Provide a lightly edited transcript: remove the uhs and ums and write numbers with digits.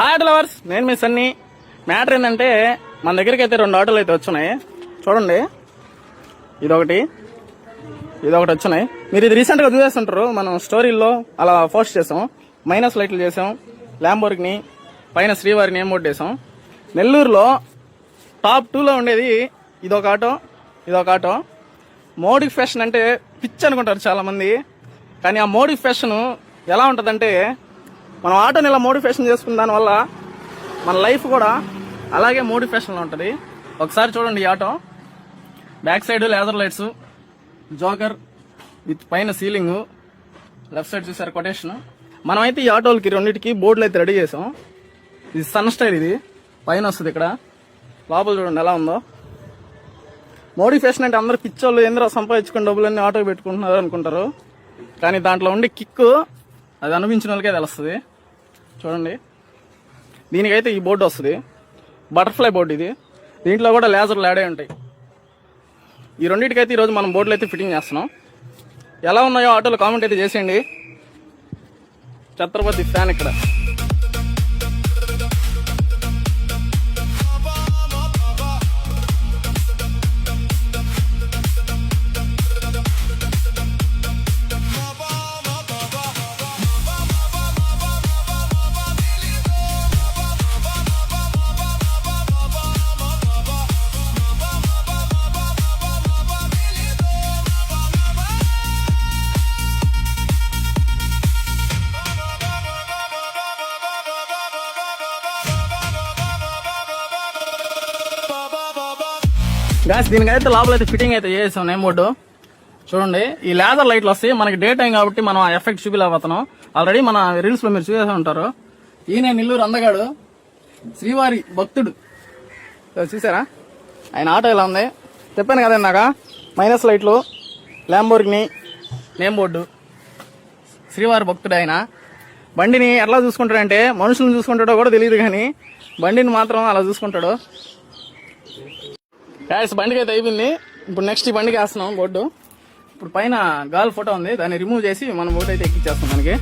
Hi lovers, నేను మీ Sunny. Matter ఏంటంటే మన దగ్గరికి అయితే 2 ఆటోలు అయితే వచ్చున్నాయి. చూడండి, ఇదొకటి వచ్చినాయి. మీరు ఇది రీసెంట్గా చూసేస్తుంటారు, మనం స్టోరీల్లో అలా పోస్ట్ చేసాం. మైనస్ లైట్లు చేసాం, ల్యాంబోర్గిని పైన శ్రీవారి నేమ్ బోర్డు చేసాం. నెల్లూరులో టాప్ 2లో ఉండేది ఇదొక ఆటో. మోడిఫికేషన్ అంటే పిచ్ అనుకుంటారు చాలామంది. కానీ ఆ మోడిఫికేషన్ ఎలా ఉంటుందంటే, మనం ఆటోని ఇలా మోడిఫికేషన్ చేసుకున్న దానివల్ల మన లైఫ్ కూడా అలాగే మోడిఫికేషన్లో ఉంటుంది. ఒకసారి చూడండి, ఈ auto back side laser lights, joker with పైన సీలింగ్, లెఫ్ట్ సైడ్ చూసారు కొటేషన్. మనమైతే ఈ ఆటోలకి రెండింటికి బోర్డులు అయితే రెడీ చేసాం. ఇది సన్ స్టైల్, ఇది పైన వస్తుంది. ఇక్కడ లోపల చూడండి ఎలా ఉందో. మోడిఫికేషన్ అంటే అందరు పిచ్చోళ్ళు ఎందులో సంపాదించుకుని డబ్బులన్నీ ఆటో పెట్టుకుంటున్నారు అనుకుంటారు. కానీ దాంట్లో ఉండే కిక్ అది అనిపించిన వాళ్ళకే తెలుస్తుంది. చూడండి, దీనికైతే ఈ బోర్డు వస్తుంది, బటర్ఫ్లై బోర్డు. ఇది దీంట్లో కూడా లేజర్లు యాడ్ అయి ఉంటాయి. ఈ రెండింటికైతే ఈరోజు మనం బోర్డులు అయితే ఫిట్టింగ్ చేస్తున్నాం. ఎలా ఉన్నాయో ఆటోలు కామెంట్ అయితే చేసేయండి. ఛత్రపతి ఫ్యాన్ ఇక్కడ. గాస్, దీనికైతే లోపల అయితే ఫిట్టింగ్ అయితే చేసాం నేమ్ బోర్డు. చూడండి, ఈ లేజర్ లైట్లు వస్తాయి. మనకి డే టైం కాబట్టి మనం ఆ ఎఫెక్ట్ చూపిలేకపోతున్నాం. ఆల్రెడీ మన రీల్స్ లో మీరు చూసేసి ఉంటారు. ఈయన నెల్లూరు అందగాడు, శ్రీవారి భక్తుడు. చూసారా ఆయన ఆటో ఇలా ఉంది. చెప్పాను కదా ఇందాక, మైనస్ లైట్లు, ల్యాంబోర్గిని నేమ్ బోర్డు, శ్రీవారి భక్తుడు. ఆయన బండిని ఎట్లా చూసుకుంటాడంటే, మనుషులను చూసుకుంటాడో కూడా తెలియదు, కానీ బండిని మాత్రం అలా చూసుకుంటాడు. గ్యాస్ బండికి అయితే అయిపోయింది. ఇప్పుడు నెక్స్ట్ ఈ బండికి వేస్తున్నాం బోర్డు. ఇప్పుడు పైన గాల్ ఫోటో ఉంది, దాన్ని రిమూవ్ చేసి మనం బోర్డు అయితే ఎక్కిచ్చేస్తాం. మనకి